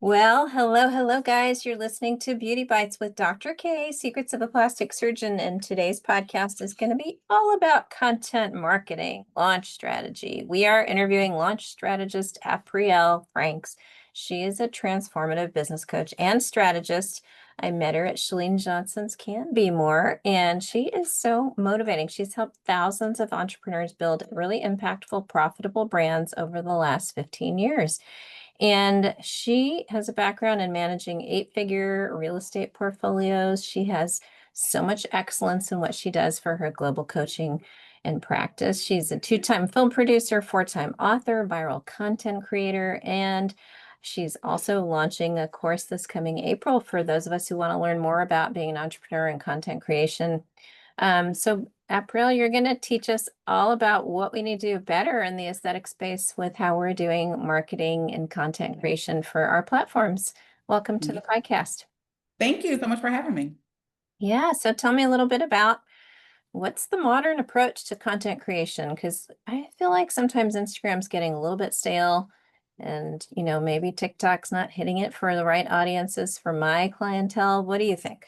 Well, hello, guys. You're listening to Beauty Bites with Dr. K, Secrets of a Plastic Surgeon. And today's podcast is going to be all about content marketing, launch strategy. We are interviewing launch strategist Aprille Franks. She is a transformative business coach and strategist. I met her at Shalene Johnson's Can Be More, and she is so motivating. She's helped thousands of entrepreneurs build really impactful, profitable brands over the last 15 years. And she has a background in managing eight-figure real estate portfolios. She has so much excellence in what she does for her global coaching and practice. She's a two-time film producer, four-time author, viral content creator, and she's also launching a course this coming April for those of us who want to learn more about being an entrepreneur and content creation. So April, you're going to teach us all about what we need to do better in the aesthetic space with how we're doing marketing and content creation for our platforms. Welcome to the podcast. Thank you so much for having me. Yeah, so tell me a little bit about what's the modern approach to content creation? Because I feel like sometimes Instagram's getting a little bit stale and, maybe TikTok's not hitting it for the right audiences for my clientele. What do you think?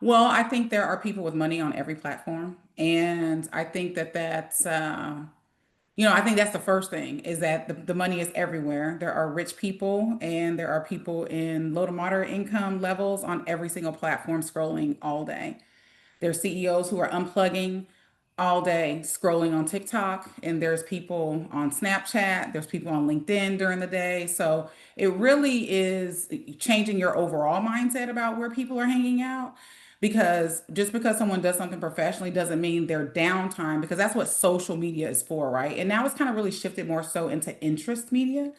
Well, I think there are people with money on every platform. And I think I think that's the first thing is that the money is everywhere. There are rich people and there are people in low to moderate income levels on every single platform scrolling all day. There's CEOs who are unplugging all day, scrolling on TikTok, and there's people on Snapchat, there's people on LinkedIn during the day. So it really is changing your overall mindset about where people are hanging out. Because just because someone does something professionally doesn't mean their downtime, because that's what social media is for, right? And now it's kind of really shifted more so into interest media.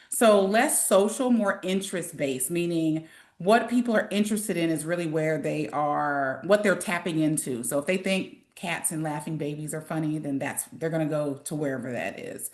So less social, more interest based, meaning what people are interested in is really where they are, what they're tapping into. So if they think cats and laughing babies are funny, then they're going to go to wherever that is.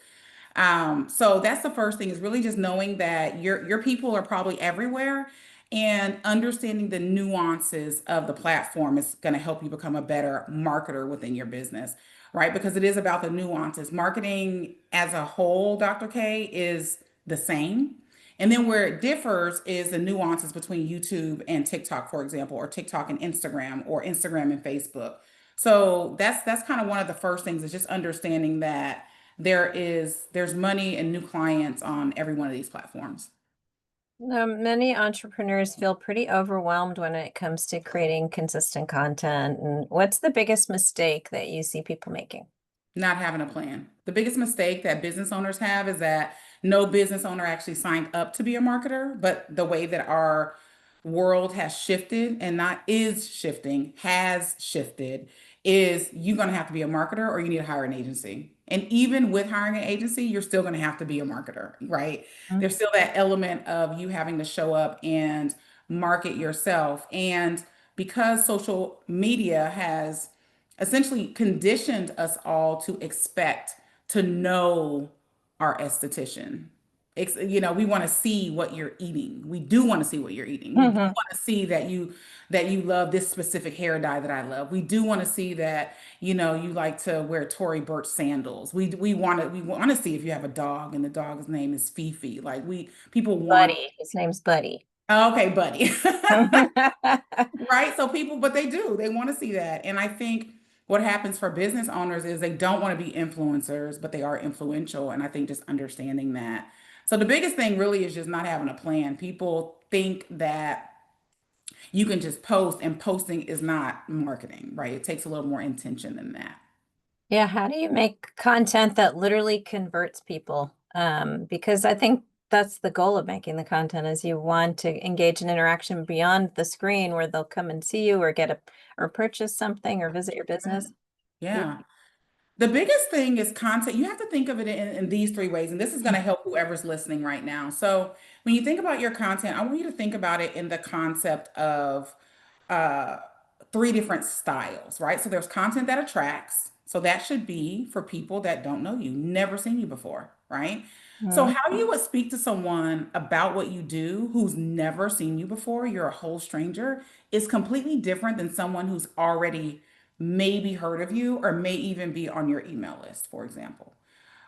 So that's the first thing is really just knowing that your people are probably everywhere and understanding the nuances of the platform is going to help you become a better marketer within your business, right? Because it is about the nuances. Marketing as a whole, Dr. K, is the same. And then where it differs is the nuances between YouTube and TikTok, for example, or TikTok and Instagram, or Instagram and Facebook. So that's kind of one of the first things is just understanding that there's money and new clients on every one of these platforms. Many entrepreneurs feel pretty overwhelmed when it comes to creating consistent content. And what's the biggest mistake that you see people making? Not having a plan. The biggest mistake that business owners have is that no business owner actually signed up to be a marketer, but the way that our world has shifted and not is shifting, has shifted, is you're going to have to be a marketer or you need to hire an agency. And even with hiring an agency, you're still going to have to be a marketer, right? Mm. There's still that element of you having to show up and market yourself. And because social media has essentially conditioned us all to expect to know our esthetician. We want to see what you're eating. We do want to see what you're eating. We do Mhm. want to see that you love this specific hair dye that I love. We do want to see that, you like to wear Tory Burch sandals. We want to see if you have a dog and the dog's name is Fifi. Like we people want. Buddy. His name's Buddy. Okay, buddy. Right? So people, but they do, they want to see that. And I think what happens for business owners is they don't want to be influencers, but they are influential. And I think just understanding that. So the biggest thing really is just not having a plan. People think that you can just post, and posting is not marketing, right? It takes a little more intention than that. Yeah, how do you make content that literally converts people? Because I think that's the goal of making the content is you want to engage in interaction beyond the screen where they'll come and see you or or purchase something or visit your business. Yeah. Yeah. The biggest thing is content. You have to think of it in these three ways, and this is going to help whoever's listening right now. So, when you think about your content, I want you to think about it in the concept of uh, three different styles, right? So, there's content that attracts. So, that should be for people that don't know you, never seen you before, right? So, Mhm. how you would speak to someone about what you do who's never seen you before, you're a whole stranger, is completely different than someone who's already maybe heard of you or may even be on your email list, for example.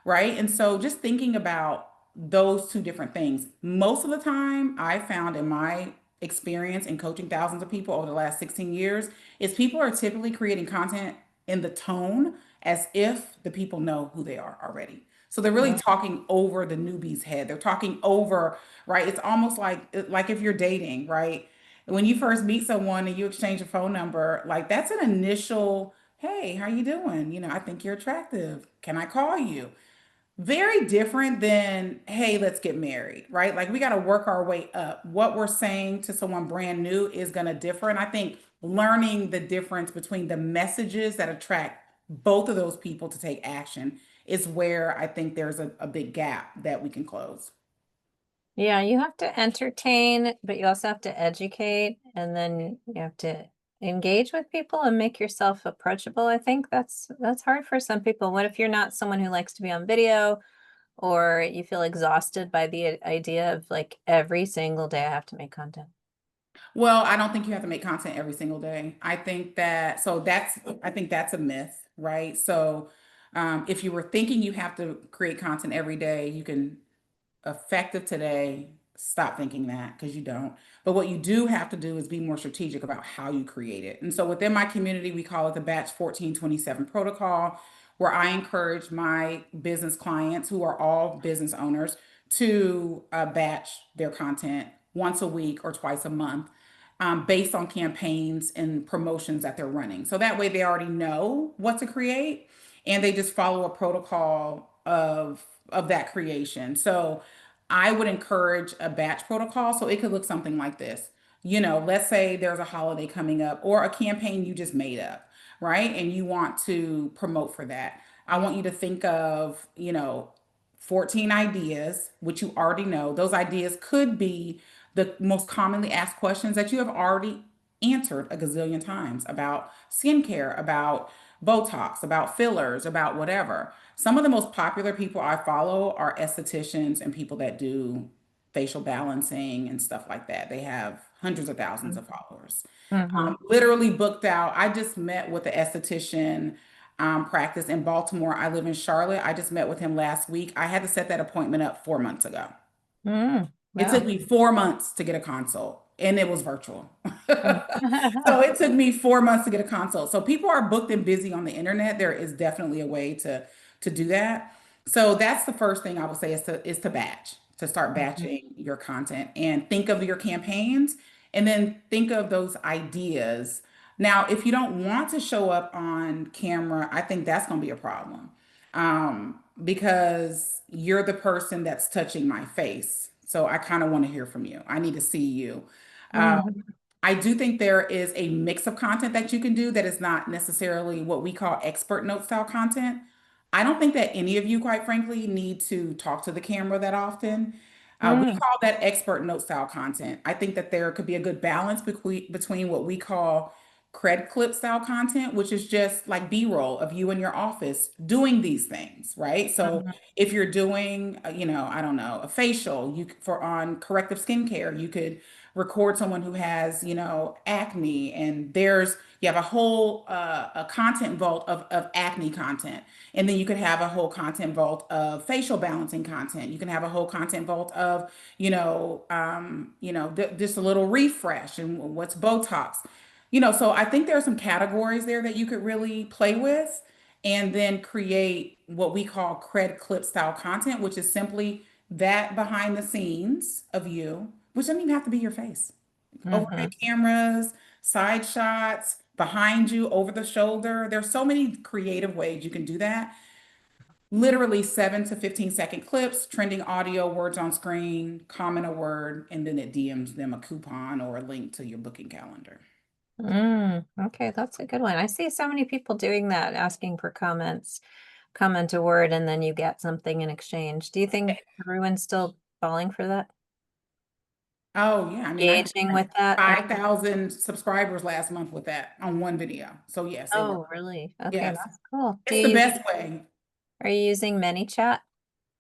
Right. And so just thinking about those two different things. Most of the time, I found in my experience in coaching thousands of people over the last 16 years is people are typically creating content in the tone as if the people know who they are already. So they're really talking over the newbie's head. They're talking over, right? It's almost like if you're dating, right? When you first meet someone and you exchange a phone number, like that's an initial, hey, how you doing? I think you're attractive. Can I call you? Very different than, hey, let's get married, right? Like we got to work our way up. What we're saying to someone brand new is going to differ. And I think learning the difference between the messages that attract both of those people to take action is where I think there's a big gap that we can close. Yeah, you have to entertain, but you also have to educate, and then you have to engage with people and make yourself approachable. I think that's hard for some people. What if you're not someone who likes to be on video, or you feel exhausted by the idea of like every single day I have to make content? Well, I don't think you have to make content every single day. I think that's a myth, right? So, if you were thinking you have to create content every day, you can effective today, stop thinking that because you don't. But what you do have to do is be more strategic about how you create it. And so within my community, we call it the Batch 1427 protocol, where I encourage my business clients who are all business owners to batch their content once a week or twice a month. Based on campaigns and promotions that they're running. So that way they already know what to create and they just follow a protocol of that creation. So I would encourage a batch protocol. So it could look something like this. Let's say there's a holiday coming up or a campaign you just made up, right? And you want to promote for that. I want you to think of, 14 ideas, which you already know. Those ideas could be the most commonly asked questions that you have already answered a gazillion times about skincare, about Botox, about fillers, about whatever. Some of the most popular people I follow are estheticians and people that do facial balancing and stuff like that. They have hundreds of thousands of followers. Mm-hmm. Literally booked out. I just met with the esthetician practice in Baltimore. I live in Charlotte. I just met with him last week. I had to set that appointment up 4 months ago. It took Wow. me 4 months to get a consult, and it was virtual. Mm. So it took me 4 months to get a consult. So people are booked and busy on the internet. There is definitely a way to do that. So that's the first thing I would say is to batch, to start Mhm. batching your content and think of your campaigns and then think of those ideas. Now, if you don't want to show up on camera, I think that's going to be a problem because you're the person that's touching my face. So I kind of want to hear from you. I need to see you. Uh, Mhm. I do think there is a mix of content that you can do that is not necessarily what we call expert note style content. I don't think that any of you, quite frankly, need to talk to the camera that often. We Mm. call that expert note style content. I think that there could be a good balance between what we call cred clip style content, which is just like B-roll of you in your office doing these things, right? So Mhm. if you're doing, I don't know, a facial, for on corrective skincare, you could record someone who has, acne, and you have a whole a content vault of acne content, and then you could have a whole content vault of facial balancing content. You can have a whole content vault of, just a little refresh and what's Botox. So I think there are some categories there that you could really play with and then create what we call cred clip style content, which is simply that behind the scenes of you, which doesn't even have to be your face. Overhead Mhm. cameras, side shots, behind you, over the shoulder. There's so many creative ways you can do that. Literally 7 to 15 second clips, trending audio, words on screen, comment a word, and then it DMs them a coupon or a link to your booking calendar. Okay, that's a good one. I see so many people doing that, asking for comments, comment a word, and then you get something in exchange. Do you think everyone's still falling for that? Oh yeah, I mean, I had Engaging with that? 5,000 subscribers last month with that on one video. So yes, it worked. Oh, really? Okay, Yes, that's cool. it's the best way. Are you using ManyChat?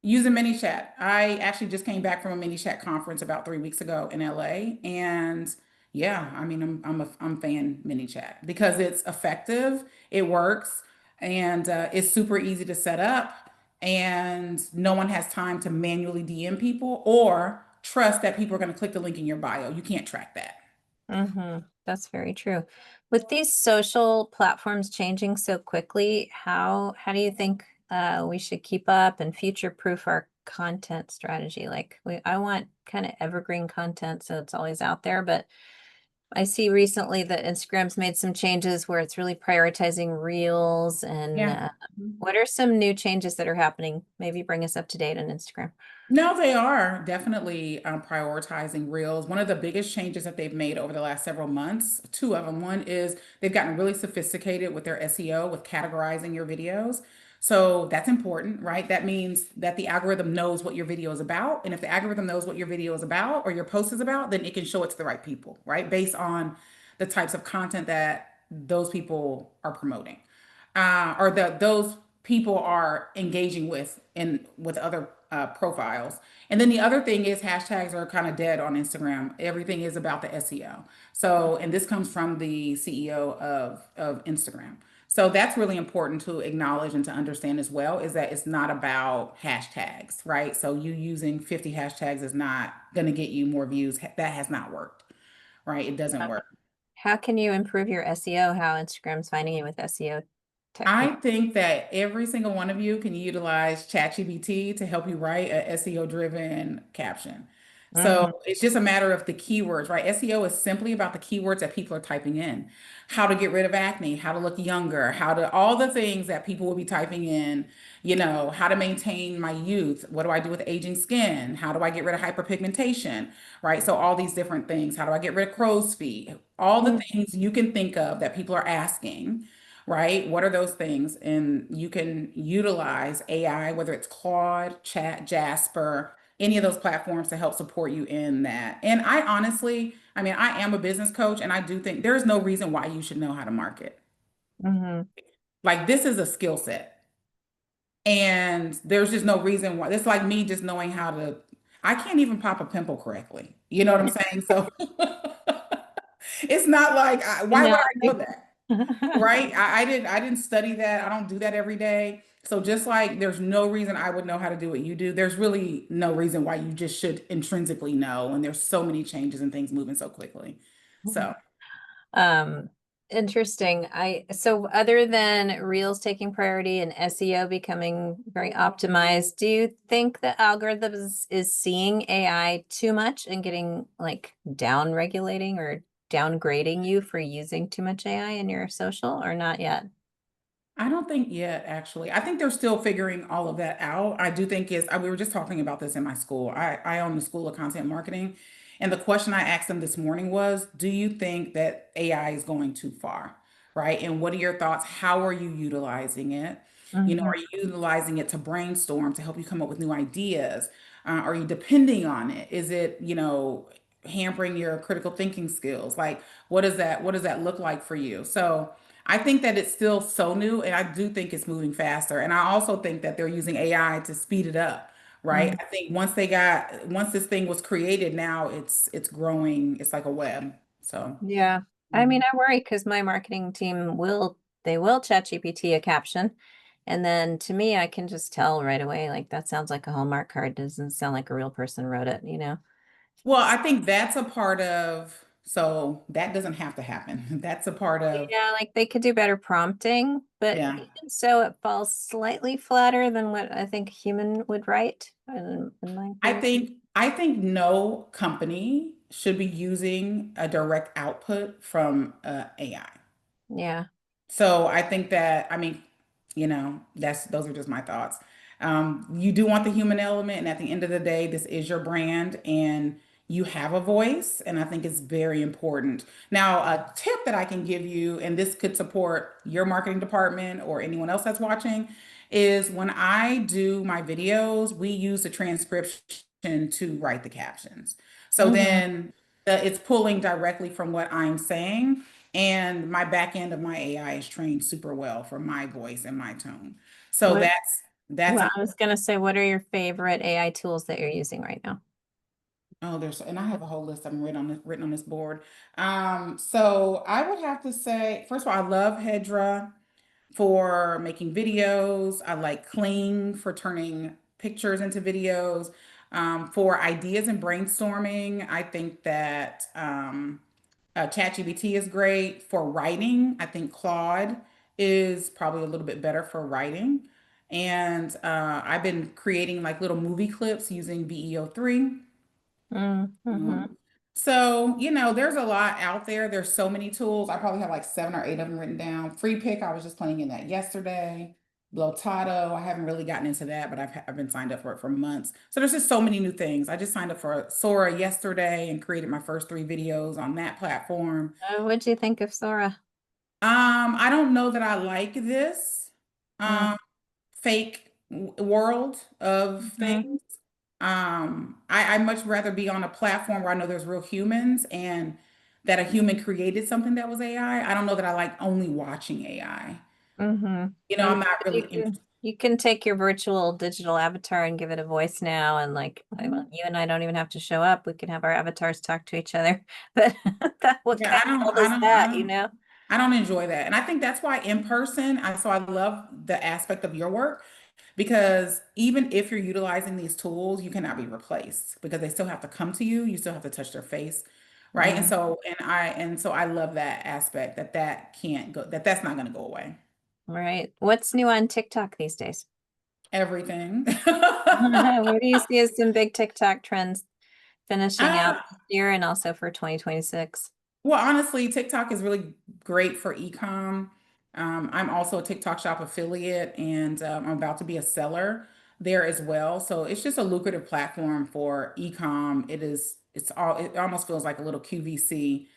Using ManyChat. I actually just came back from a ManyChat conference about 3 weeks ago in LA, and yeah, I mean, I'm fan ManyChat because it's effective, it works, and it's super easy to set up. and no one has time to manually DM people or trust that people are going to click the link in your bio. You can't track that. That's very true. With these social platforms changing so quickly, how do you think we should keep up and future-proof our content strategy? Like I want kind of evergreen content so it's always out there, but I see recently that Instagram's made some changes where it's really prioritizing reels and Yeah. what are some new changes that are happening? Maybe bring us up to date on Instagram. No, they are definitely prioritizing reels. One of the biggest changes that they've made over the last several months, two of them. One is they've gotten really sophisticated with their SEO, with categorizing your videos. So that's important, right? That means that the algorithm knows what your video is about. And if the algorithm knows what your video is about or your post is about, then it can show it to the right people, right? Based on the types of content that those people are promoting, or that those people are engaging with in with other profiles. And then the other thing is hashtags are kind of dead on Instagram. Everything is about the SEO. So, and this comes from the CEO of Instagram. So that's really important to acknowledge and to understand as well, is that it's not about hashtags, right? So you using 50 hashtags is not going to get you more views. That has not worked, right? It doesn't work. How can you improve your SEO? How Instagram's finding you with SEO I technique? think that every single one of you can utilize ChatGPT to help you write a SEO driven caption. So Hmm. it's just a matter of the keywords, right? SEO is simply about the keywords that people are typing in. How to get rid of acne, how to look younger, how to all the things that people will be typing in, how to maintain my youth, what do I do with aging skin, how do I get rid of hyperpigmentation, right? So all these different things. How do I get rid of crow's feet? All the things you can think of that people are asking, right? What are those things? And you can utilize AI, whether it's Claude, Chat, Jasper, any of those platforms to help support you in that. And I honestly, I mean, I am a business coach, and I do think there's no reason why you should know how to market. Hmm. Like, this is a skill set. And there's just no reason why. It's like me just knowing how to, I can't even pop a pimple correctly. You know what I'm saying? So it's not like, why would No. I know that? Right? I didn't study that. I don't do that every day. So just like there's no reason I would know how to do what you do, there's really no reason why you just should intrinsically know. And there's so many changes and things moving so quickly. So Um, Interesting. So other than Reels taking priority and SEO becoming very optimized, do you think the algorithms is seeing AI too much and getting like down regulating or downgrading you for using too much AI in your social or not yet? I don't think yet, actually. I think they're still figuring all of that out. I do think we were just talking about this in my school. I own the School of Content Marketing. And the question I asked them this morning was, do you think that AI is going too far? Right? And what are your thoughts? How are you utilizing it? Hmm. Are you utilizing it to brainstorm, to help you come up with new ideas? Are you depending on it? Is it, hampering your critical thinking skills? Like, what does that look like for you? So I think that it's still so new, and I do think it's moving faster. And I also think that they're using AI to speed it up, right? I think once this thing was created, now it's growing. It's like a web. So, Yeah. I mean, mhm. I worry because my marketing team will chat GPT a caption. And then to me, I can just tell right away, like that sounds like a Hallmark card. Doesn't sound like a real person wrote it, you know? Well, I think that's a part of. So that doesn't have to happen. That's a part of. Yeah, like they could do better prompting, but Yeah. even so, it falls slightly flatter than what I think human would write, in my I opinion. think I think no company should be using a direct output from AI. Yeah. So I think that, I mean, those are just my thoughts. You do want the human element, and at the end of the day, this is your brand, and you have a voice, and I think it's very important. Now, a tip that I can give you, and this could support your marketing department or anyone else that's watching, is when I do my videos, we use the transcription to write the captions. So Hmm. then it's pulling directly from what I'm saying, and my back end of my AI is trained super well for my voice and my tone. So What, that's well, a I was gonna say, what are your favorite AI tools that you're using right now? oh, there's and I have a whole list of them written on this board. So I would have to say, first of all, I love Hedra. for making videos. I like Kling for turning pictures into videos. For ideas and brainstorming, I think that ChatGPT is great for writing. I think Claude is probably a little bit better for writing. And I've been creating like little movie clips using VEO3. Mm-hmm. Um, so, there's a lot out there. There's so many tools. I probably have like 7 or 8 of them written down. Free Pick, I was just playing in that yesterday. Blotato, I haven't really gotten into that, but I've been signed up for it for months. So there's just so many new things. I just signed up for Sora yesterday and created my first 3 videos on that platform. What'd you think of Sora? I don't know that I like this Mm-hmm. um fake world of things. I much rather be on a platform where I know there's real humans and that a human created something that was AI. I don't know that I like only watching AI. Mm-hmm. I'm not really You can interested. you can take your virtual digital avatar and give it a voice now, and like Mhm. you and I don't even have to show up. We can have our avatars talk to each other. But that what Yeah, kind I of don't, world I is don't, I that, you don't, know? I don't enjoy that. And I think that's why in person, I love the aspect of your work because even if you're utilizing these tools, you cannot be replaced because they still have to come to you. You still have to touch their face, right? And Mm, so, I love that aspect that can't go, that's not going to go away. right. What's new on TikTok these days? Everything. What do you see as some big TikTok trends finishing out Uh, this year and also for 2026? Well, honestly, TikTok is really great for e-com. I'm also a TikTok Shop affiliate, and I'm about to be a seller there as well. So it's just a lucrative platform for e-com. It is. It almost feels like a little QVC,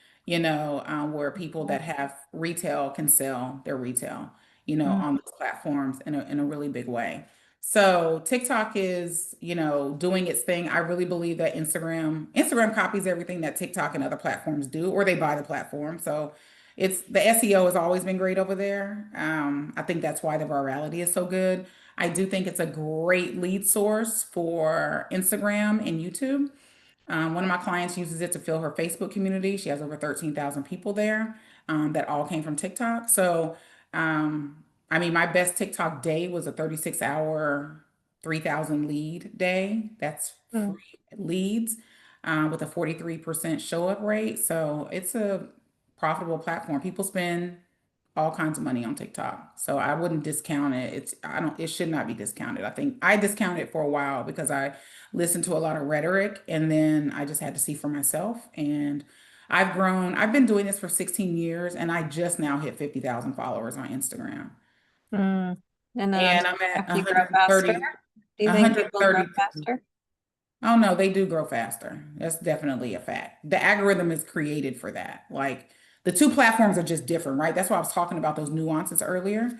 where people that have retail can sell their retail, Mm, on those platforms in a really big way. So TikTok is, doing its thing. I really believe that Instagram copies everything that TikTok and other platforms do, or they buy the platform. So it's the SEO has always been great over there. I think that's why the virality is so good. I do think it's a great lead source for Instagram and YouTube. One of my clients uses it to fill her Facebook community. She has over 13,000 people there that all came from TikTok. So, I mean, my best TikTok day was a 36-hour, 3,000 lead day. That's free mm, leads with a 43% show up rate. So, it's a profitable platform. People spend all kinds of money on TikTok. So I wouldn't discount it. It should not be discounted. I think I discounted it for a while because I listened to a lot of rhetoric and then I just had to see for myself. And I've grown, I've been doing this for 16 years and I just now hit 50,000 followers on Instagram. mm. And then on And I'm TikTok, at you grow faster. 130, Do you think people grow 130. faster? Oh no, they do grow faster. That's definitely a fact. The algorithm is created for that. Like the two platforms are just different, right? That's why I was talking about those nuances earlier.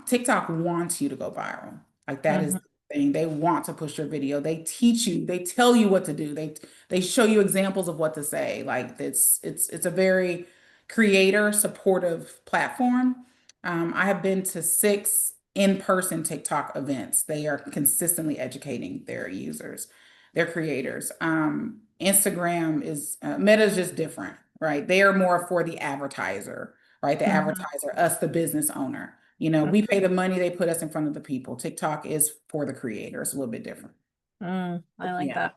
TikTok wants you to go viral. Like that is Hmm. the thing. They want to push your video. They teach you, they tell you what to do. They show you examples of what to say. Like it's a very creator supportive platform. I have been to 6 in-person TikTok events. They are consistently educating their users, their creators. Instagram is Meta is just different, right? They are more for the advertiser, right? The Hmm. advertiser, us, the business owner. We pay the money, they put us in front of the people. TikTok is for the creator. It's a little bit different. I like Yeah. that.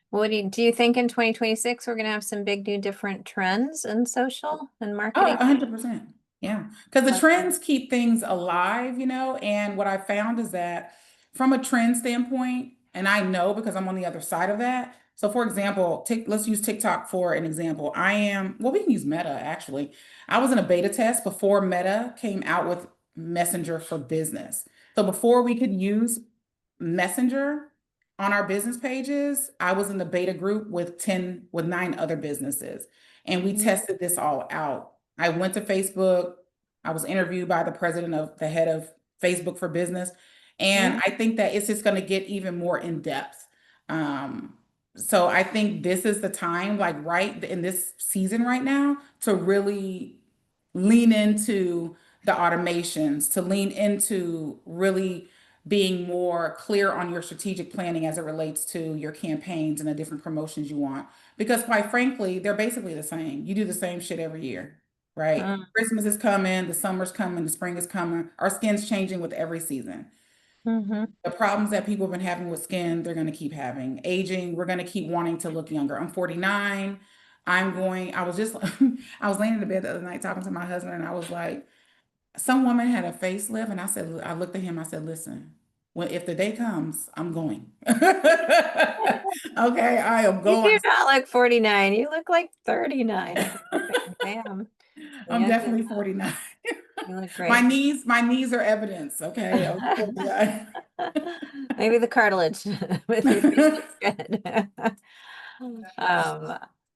What do you think in 2026 we're gonna have some big new different trends in social and Oh, marketing? 100%. Yeah. Because the Like what? trends keep things alive, and what I found is that from a trend standpoint, and I know because I'm on the other side of that. So, for example, let's use TikTok for an example. Well, we can use Meta actually. I was in a beta test before Meta came out with Messenger for Business. So, before we could use Messenger on our business pages, I was in the beta group with 9 other businesses, and we Mm, tested this all out. I went to Facebook. I was interviewed by the head of Facebook for Business, and mm, I think that it's just going to get even more in depth. Um, so I think this is the time, like right in this season right now, to really lean into the automations, to lean into really being more clear on your strategic planning as it relates to your campaigns and the different promotions you want. Because quite frankly, they're basically the same. You do the same shit every year. right? Mm, Christmas is coming, the summer's coming, the spring is coming. Our skin's changing with every season. mm-hmm. The problems that people have been having with skin, they're going to keep having. Aging, we're going to keep wanting to look younger. I'm 49. I was just, I was laying in the bed the other night talking to my husband, and I was like, some woman had a facelift, and I said, I looked at him, I said, listen, when if the day comes, I'm going. Okay, I am You do going. not look 49. You look like 39. I'm laughing. Damn. I'm Yeah, definitely 49. you look My great. knees, my knees are evidence, okay, of 49. Maybe the cartilage with your feet looks good.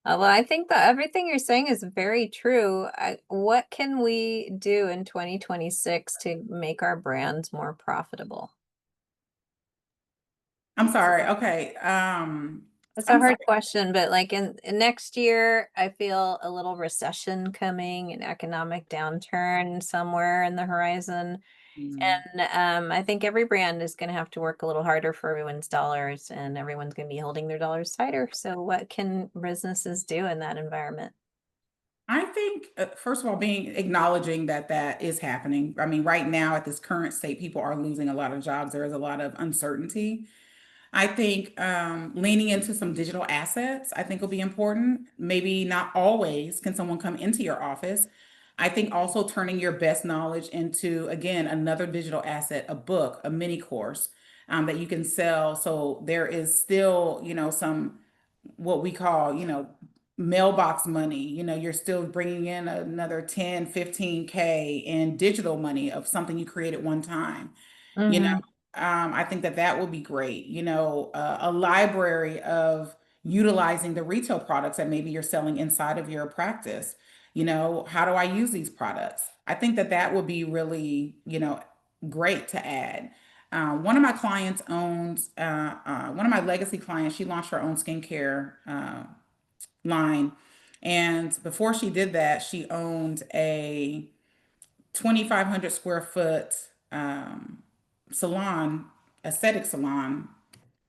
Well, I think that everything you're saying is very true. What can we do in 2026 to make our brands more profitable? I'm sorry. Okay. That's a I'm hard sorry. question, but like in next year, I feel a little recession coming, an economic downturn somewhere in the horizon. Mm. And I think every brand is going to have to work a little harder for everyone's dollars, and everyone's going to be holding their dollars tighter. So, what can businesses do in that environment? I think, first of all, being acknowledging that that is happening. I mean, right now at this current state, people are losing a lot of jobs. There is a lot of uncertainty. I think leaning into some digital assets, I think will be important. Maybe not always can someone come into your office. I think also turning your best knowledge into, again, another digital asset, a book, a mini course that you can sell. So there is still, some what we call, mailbox money. You're still bringing in another 10, 15K in digital money of something you created one time. You know, Hmm. I think that that will be great. A library of utilizing the retail products that maybe you're selling inside of your practice. How do I use these products? I think that that would be really, great to add. One of my clients owns, one of my legacy clients, she launched her own skincare line. And before she did that, she owned a 2,500 square foot salon, aesthetic salon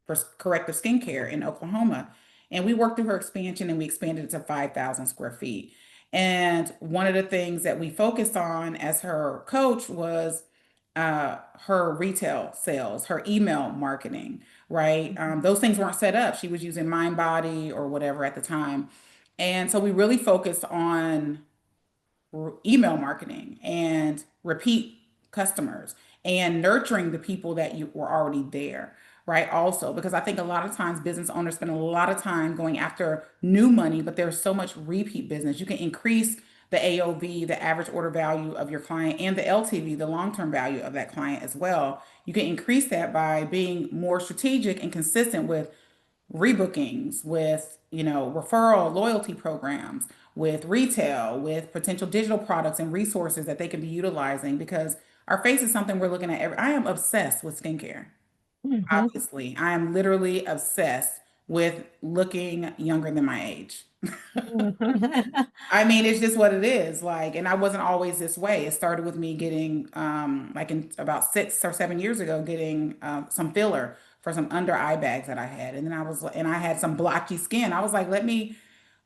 for corrective skincare in Oklahoma. And we worked through her expansion and we expanded it to 5,000 square feet. And one of the things that we focused on as her coach was her retail sales, her email marketing, right? Those things weren't set up. She was using MindBody or whatever at the time. And so we really focused on email marketing and repeat customers and nurturing the people that you were already there, right? Also, because I think a lot of times business owners spend a lot of time going after new money, but there's so much repeat business. You can increase the AOV, the average order value of your client, and the LTV, the long-term value of that client as well. You can increase that by being more strategic and consistent with rebookings, with referral loyalty programs, with retail, with potential digital products and resources that they can be utilizing, because our face is something we're looking at I am obsessed with skincare. Hmm. Obviously, I am literally obsessed with looking younger than my age. I mean, it's just what it is. Like, and I wasn't always this way. It started with me getting, like in about 6 or 7 years ago, getting some filler for some under eye bags that I had. And then and I had some blotchy skin. I was like, let me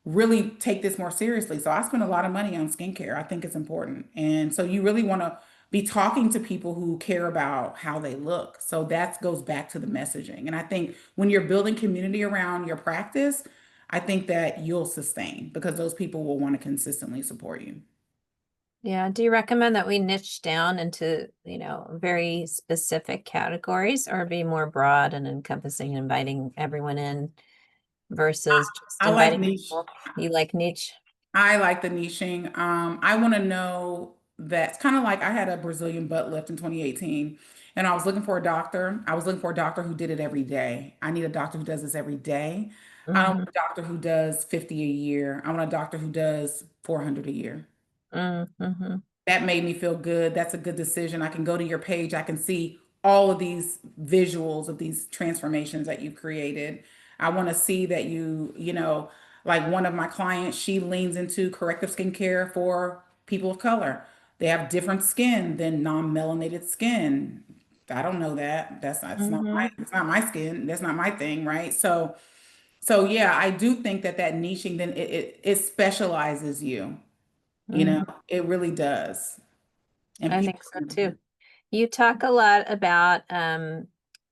really take this more seriously. So I spend a lot of money on skincare. I think it's important. And so you really want to be talking to people who care about how they look. So that goes back to the messaging. And I think when you're building community around your practice, I think that you'll sustain because those people will want to consistently support you. Yeah. Do you recommend that we niche down into, very specific categories, or be more broad and encompassing, inviting everyone in versus just I like inviting niche. people? You like niche? I like the niching. I want to know that's kind of like I had a Brazilian butt lift in 2018 and I was looking for a doctor. I was looking for a doctor who did it every day. I need a doctor who does this every day. I don't Hmm. want a doctor who does 50 a year. I want a doctor who does 400 a year. Hmm. That made me feel good. That's a good decision. I can go to your page. I can see all of these visuals of these transformations that you've created. I want to see that like one of my clients, she leans into corrective skincare for people of color. They have different skin than non-melanated skin. I don't know that. That's not my Hmm. it's not my skin. That's not my thing, right? So yeah, I do think that that niching then it specializes you. You know, Mhm. it really does. And I people, think so too. You talk a lot about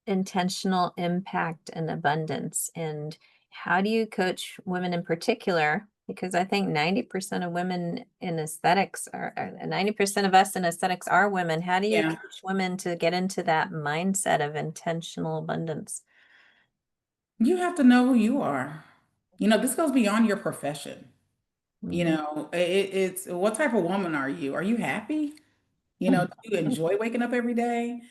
intentional impact and abundance. And how do you coach women in particular? Because I think 90% of women in aesthetics 90% of us in aesthetics are women. How do you yeah, coach women to get into that mindset of intentional abundance? you have to know who you are. You know, this goes beyond your profession. You Mhm. know, it's what type of woman are you? Are you happy? You know, do you enjoy waking up every day?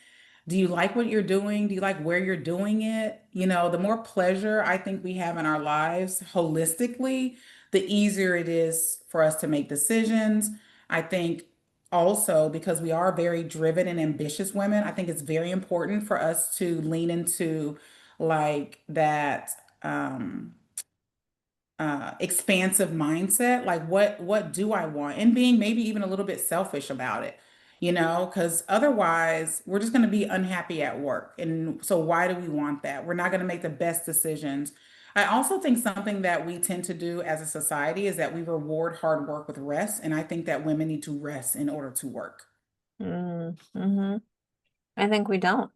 Do you like what you're doing? Do you like where you're doing it? You know, the more pleasure I think we have in our lives holistically, the easier it is for us to make decisions. I think also because we are very driven and ambitious women, I think it's very important for us to lean into like that expansive mindset, like what do I want, and being maybe even a little bit selfish about it, you know, because otherwise we're just going to be unhappy at work. And so why do we want that? We're not going to make the best decisions. I also think something that we tend to do as a society is that we reward hard work with rest, and I think that women need to rest in order to work. Mm-hmm. I think we don't.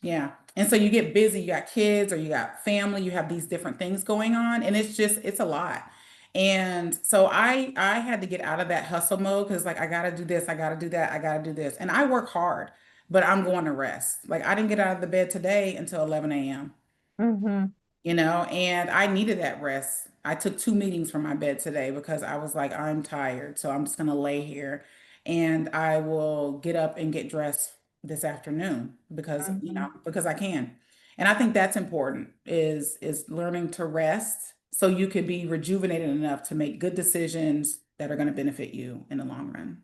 Yeah. And so you get busy, you got kids or you got family, you have these different things going on, and it's a lot. And so I had to get out of that hustle mode because like I gotta do this, I gotta do that, I gotta do this. And I work hard, but I'm going to rest. Like I didn't get out of the bed today until 11 a.m. Hmm. You know, and I needed that rest. I took two meetings from my bed today because I was like, I'm tired. So I'm just gonna lay here and I will get up and get dressed this afternoon because, you Hmm. know, because I can. And I think that's important is learning to rest so you could be rejuvenated enough to make good decisions that are going to benefit you in the long run.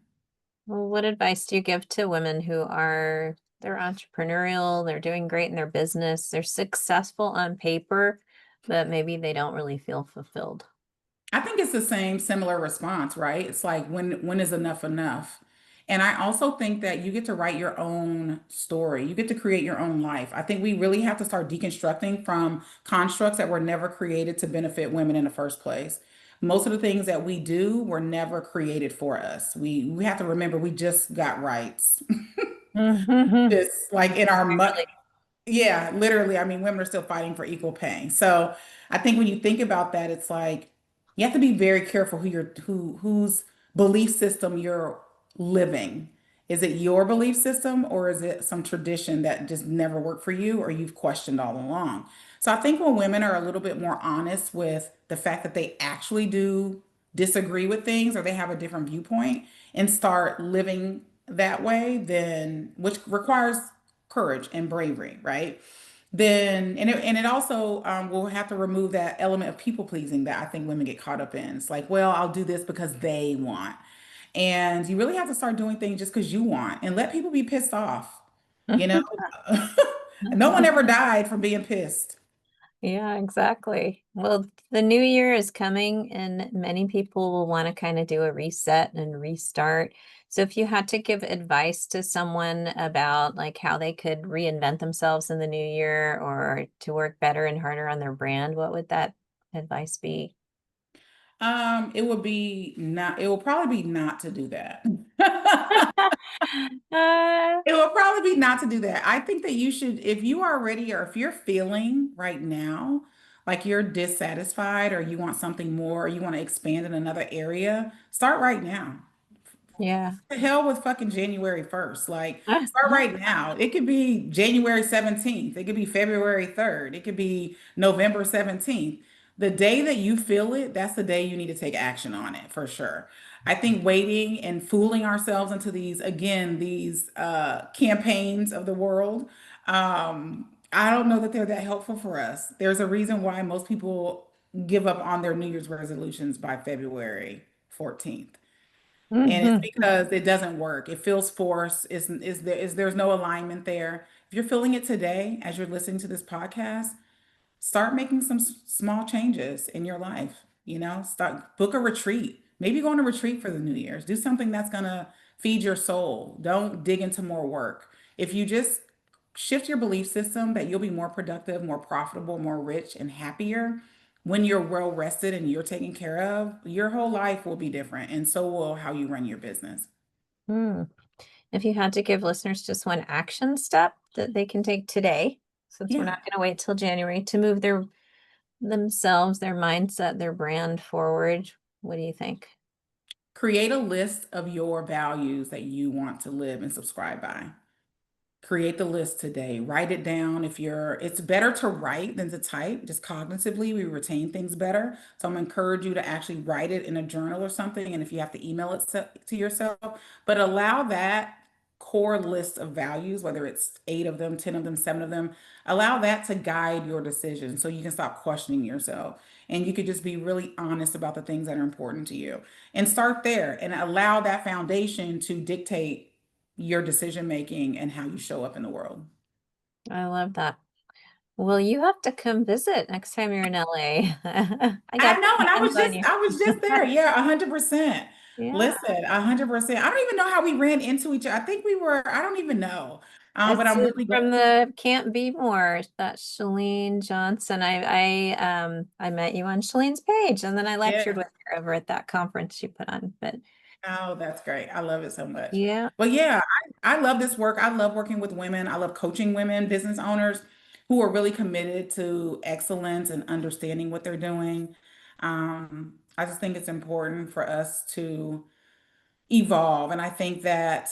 Well, what advice do you give to women who are they're entrepreneurial, they're doing great in their business, they're successful on paper, but maybe they don't really feel fulfilled? I think it's the same similar response, right? It's like when is enough enough? And I also think that you get to write your own story. You get to create your own life. I think we really have to start deconstructing from constructs that were never created to benefit women in the first place. Most of the things that we do were never created for us. We have to remember we just got rights. Mhm. Just like in our Really. yeah, literally. I mean, women are still fighting for equal pay. So I think when you think about that, it's like you have to be very careful whose belief system you're living. Is it your belief system or is it some tradition that just never worked for you or you've questioned all along? So I think when women are a little bit more honest with the fact that they actually do disagree with things or they have a different viewpoint and start living that way, then which requires courage and bravery, right? Then and it also will have to remove that element of people pleasing that I think women get caught up in. It's like, well, I'll do this because they want, and you really have to start doing things just because you want, and let people be pissed off. You know, no one ever died from being pissed. Yeah, exactly. Well, the new year is coming and many people will want to kind of do a reset and restart. So if you had to give advice to someone about like how they could reinvent themselves in the new year or to work better and harder on their brand, what would that advice be? It will probably be not to do that. Uh, It will probably be not to do that. I think that you should, if you are ready or if you're feeling right now like you're dissatisfied or you want something more or you want to expand in another area, start right now. yeah. The hell with fucking January 1st. Like, start right now. It could be January 17th. It could be February 3rd. It could be November 17th. The day that you feel it, that's the day you need to take action on it for sure. I think waiting and fooling ourselves into these campaigns of the world, I don't know that they're that helpful for us. There's a reason why most people give up on their New Year's resolutions by February 14th. And it's Mhm. because it doesn't work. It feels forced. There's no alignment there. If you're feeling it today as you're listening to this podcast, start making some small changes in your life. You know, start book a retreat. Maybe go on a retreat for the New Year's. Do something that's gonna feed your soul. Don't dig into more work. If you just shift your belief system that you'll be more productive, more profitable, more rich, and happier, when you're well rested and you're taken care of, your whole life will be different. And so will how you run your business. Hmm. If you had to give listeners just one action step that they can take today, since we're Yeah. not going to wait till January to move themselves, their mindset, their brand forward, what do you think? Create a list of your values that you want to live and subscribe by. Create the list today. Write it down. It's better to write than to type. Just cognitively, we retain things better. So I'm gonna encourage you to actually write it in a journal or something. And if you have to email it to yourself, but allow that core list of values, whether it's 8 of them, 10 of them, 7 of them, allow that to guide your decision so you can stop questioning yourself. And you could just be really honest about the things that are important to you and start there and allow that foundation to dictate your decision making and how you show up in the world. I love that. Well, you have to come visit next time you're in LA. I I got know, and my hands on you. I was just there. Yeah, 100%. Yeah. Listen, 100%. I don't even know how we ran into each other. I think we were, I don't even know. But It's I'm really from glad. the Can't Be More. That's Shalene Johnson. I met you on Shalene's page, and then I lectured Yeah. with her over at that conference she put on. But Oh, that's great. I love it so much. yeah, But yeah, I love this work. I love working with women. I love coaching women, business owners who are really committed to excellence and understanding what they're doing. I just think it's important for us to evolve. And I think that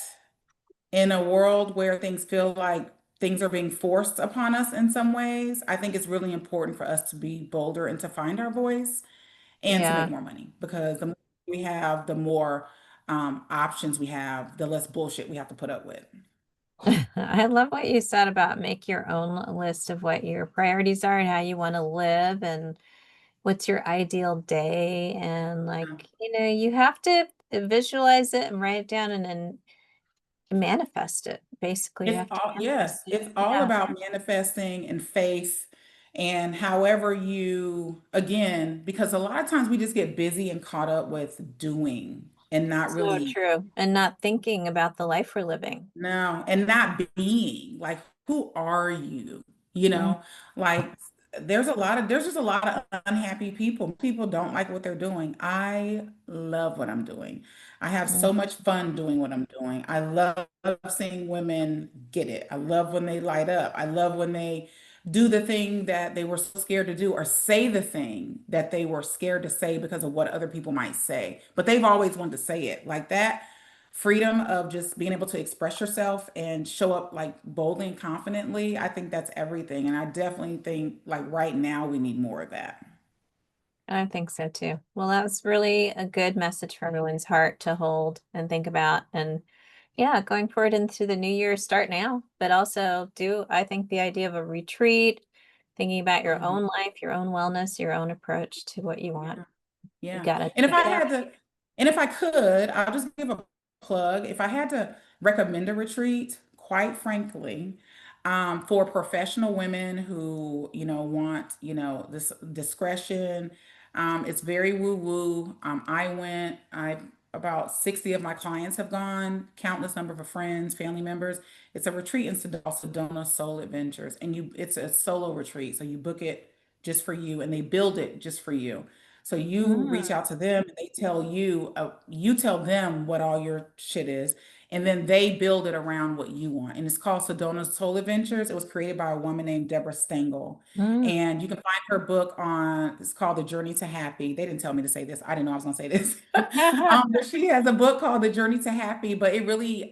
in a world where things feel like things are being forced upon us in some ways, I think it's really important for us to be bolder and to find our voice and to make yeah. more money because the more we have, the more options we have, the less bullshit we have to put up with. I love what you said about make your own list of what your priorities are and how you want to live and what's your ideal day. And like, you have to visualize it and write it down and then manifest it. Basically, you It's have to all, manifest yes, it. it's all Yeah. about manifesting and faith and however you, again, because a lot of times we just get busy and caught up with doing and not So really. true. And not thinking about the life we're living. No, and not being like, who are you? You Mm, know, like there's just a lot of unhappy people. People don't like what they're doing. I love what I'm doing. I have mm, so much fun doing what I'm doing. I love seeing women get it. I love when they light up. I love when they do the thing that they were so scared to do or say the thing that they were scared to say because of what other people might say. But they've always wanted to say it like that freedom of just being able to express yourself and show up like boldly and confidently, I think that's everything. And I definitely think like right now we need more of that. I think so too. Well, that's really a good message for everyone's heart to hold and think about. And yeah, going forward into the new year, start now, but also I think the idea of a retreat, thinking about your Mhm. own life, your own wellness, your own approach to what you want. Yeah. You Yeah. gotta And if take I it out. had to, and if I could, I'll just give a plug. If I had to recommend a retreat, quite frankly, for professional women who, want, this discretion, it's very woo-woo. About 60 of my clients have gone, countless number of friends, family members. It's a retreat in Sedona Soul Adventures. And it's a solo retreat. So you book it just for you and they build it just for you. So you reach Mm, out to them and they tell you, you tell them what all your shit is, and then they build it around what you want. And it's called Sedona's Soul Adventures. It was created by a woman named Deborah Stengel. mm. And you can find her book it's called The Journey to Happy. They didn't tell me to say this. I didn't know I was going to say this. But she has a book called The Journey to Happy, but it really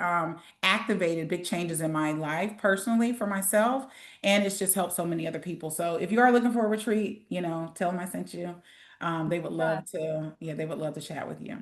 activated big changes in my life personally for myself. And it's just helped so many other people. So if you are looking for a retreat, tell them I sent you. They would love to, yeah, they would love to chat with you.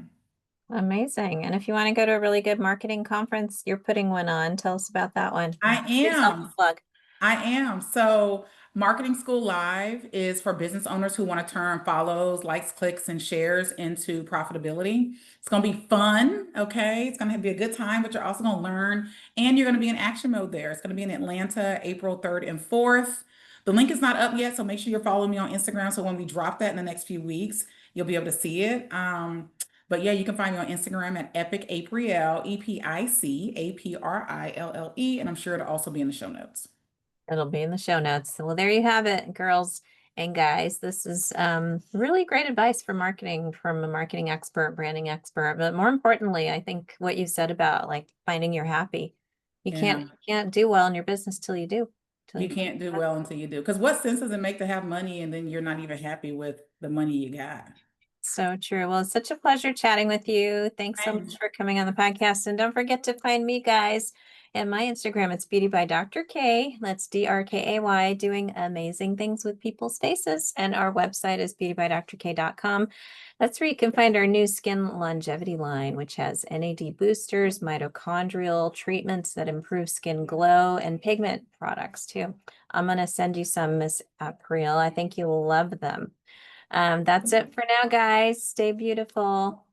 Amazing. And if you want to go to a really good marketing conference, you're putting one on. Tell us about that one. I Give yourself a am. plug. I am. So, Marketing School Live is for business owners who want to turn follows, likes, clicks, and shares into profitability. It's going to be fun. Okay. It's going to be a good time, but you're also going to learn and you're going to be in action mode there. It's going to be in Atlanta, April 3rd and 4th. The link is not up yet, so make sure you're following me on Instagram. So when we drop that in the next few weeks, you'll be able to see it. But yeah, you can find me on Instagram at Epic Aprille, EPIC APRILLE, and I'm sure it'll also be in the show notes. It'll be in the show notes. Well, there you have it, girls. And guys, this is really great advice for marketing from a marketing expert, branding expert. But more importantly, I think what you said about like finding you're happy. Yeah. You can't do well in your business till you do. Till You you can't do well until you do. Because what sense does it make to have money and then you're not even happy with the money you got? So true. Well, it's such a pleasure chatting with you. Thanks so much Same. for coming on the podcast. And don't forget to find me, guys, and my Instagram. It's Beauty by Dr. K. That's DRKAY, doing amazing things with people's faces. And our website is beautybydrk.com. That's where you can find our new skin longevity line, which has NAD boosters, mitochondrial treatments that improve skin glow, and pigment products too. I'm going to send you some, Miss Aprille. I think you will love them. That's it for now, guys. Stay beautiful.